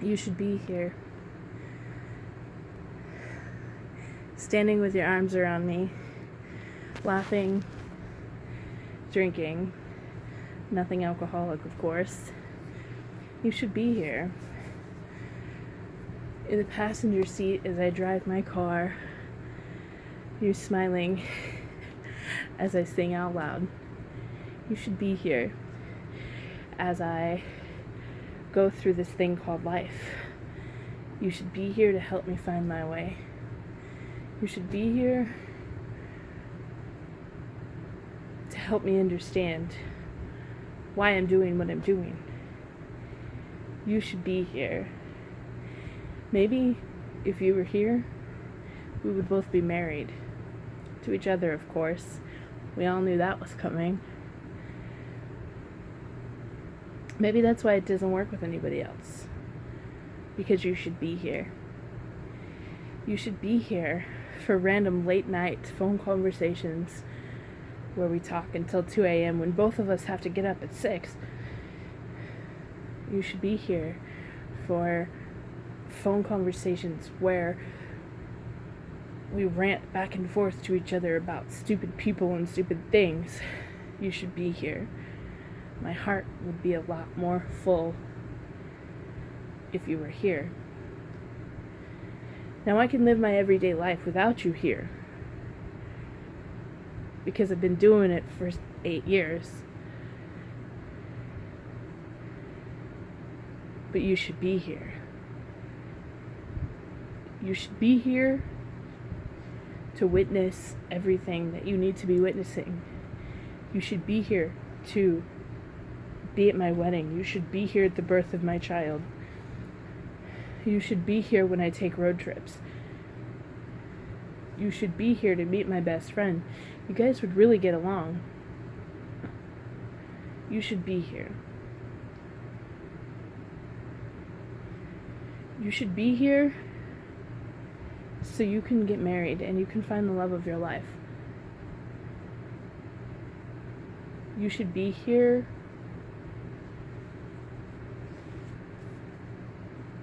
You should be here. Standing with your arms around me, laughing, drinking, nothing alcoholic, of course. You should be here. In the passenger seat as I drive my car, you're smiling as I sing out loud. You should be here as I go through this thing called life. You should be here to help me find my way. You should be here to help me understand why I'm doing what I'm doing. You should be here. Maybe if you were here, we would both be married. To each other, of course. We all knew that was coming. Maybe that's why it doesn't work with anybody else. Because you should be here. You should be here for random late night phone conversations where we talk until 2 a.m. when both of us have to get up at 6. You should be here for phone conversations where we rant back and forth to each other about stupid people and stupid things. You should be here. My heart would be a lot more full if you were here. Now I can live my everyday life without you here, because I've been doing it for 8 years. But you should be here. You should be here to witness everything that you need to be witnessing. You should be here to be at my wedding. You should be here at the birth of my child. You should be here when I take road trips. You should be here to meet my best friend. You guys would really get along. You should be here. You should be here so you can get married and you can find the love of your life. You should be here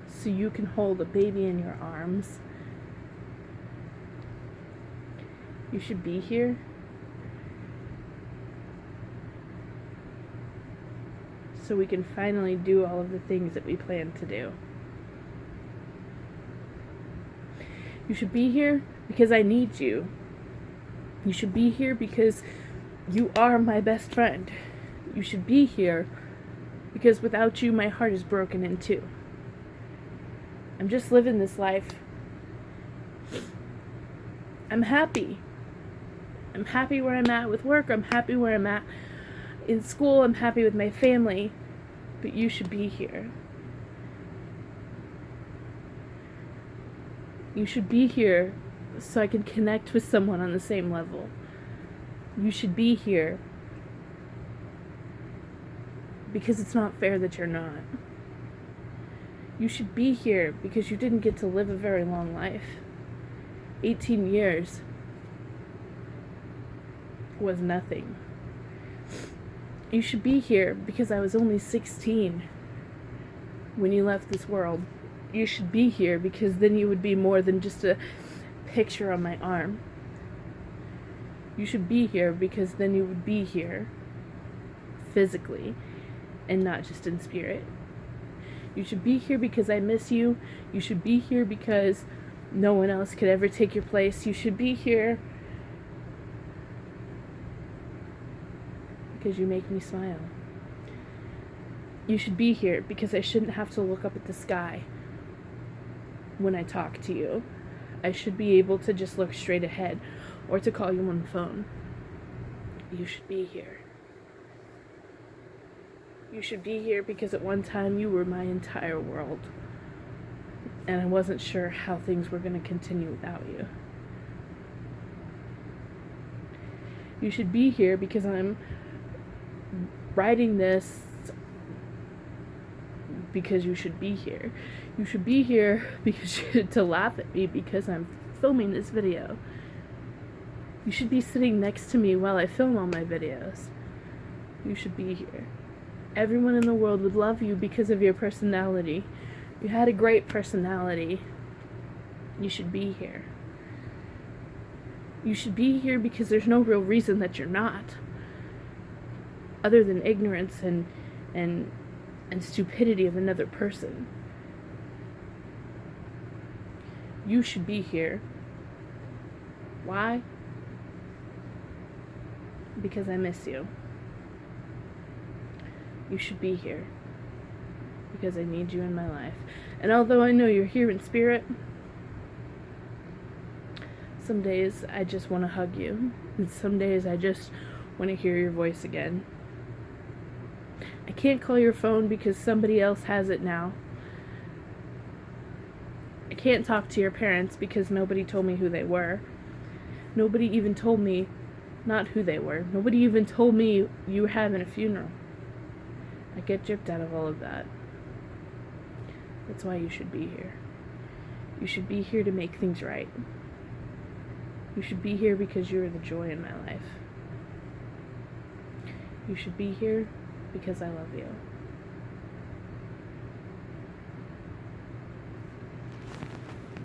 so you can hold a baby in your arms. You should be here so we can finally do all of the things that we plan to do. You should be here because I need you. You should be here because you are my best friend. You should be here because without you, my heart is broken in two. I'm just living this life. I'm happy. I'm happy where I'm at with work. I'm happy where I'm at in school. I'm happy with my family. But you should be here. You should be here so I can connect with someone on the same level. You should be here because it's not fair that you're not. You should be here because you didn't get to live a very long life. 18 years was nothing. You should be here because I was only 16 when you left this world. You should be here because then you would be more than just a picture on my arm. You should be here because then you would be here physically and not just in spirit. You should be here because I miss you. You should be here because no one else could ever take your place. You should be here because you make me smile. You should be here because I shouldn't have to look up at the sky when I talk to you. I should be able to just look straight ahead or to call you on the phone. You should be here. You should be here because at one time you were my entire world. And I wasn't sure how things were going to continue without you. You should be here because I'm writing this because you should be here. You should be here because to laugh at me because I'm filming this video. You should be sitting next to me while I film all my videos. You should be here. Everyone in the world would love you because of your personality. You had a great personality. You should be here. You should be here because there's no real reason that you're not. Other than ignorance and stupidity of another person. You should be here. Why? Because I miss you. You should be here. Because I need you in my life. And although I know you're here in spirit, some days I just want to hug you. And some days I just want to hear your voice again. I can't call your phone because somebody else has it now. I can't talk to your parents because nobody told me who they were. Nobody even told me not who they were. Nobody even told me you were having a funeral. I get gypped out of all of that. That's why you should be here. You should be here to make things right. You should be here because you are the joy in my life. You should be here because I love you.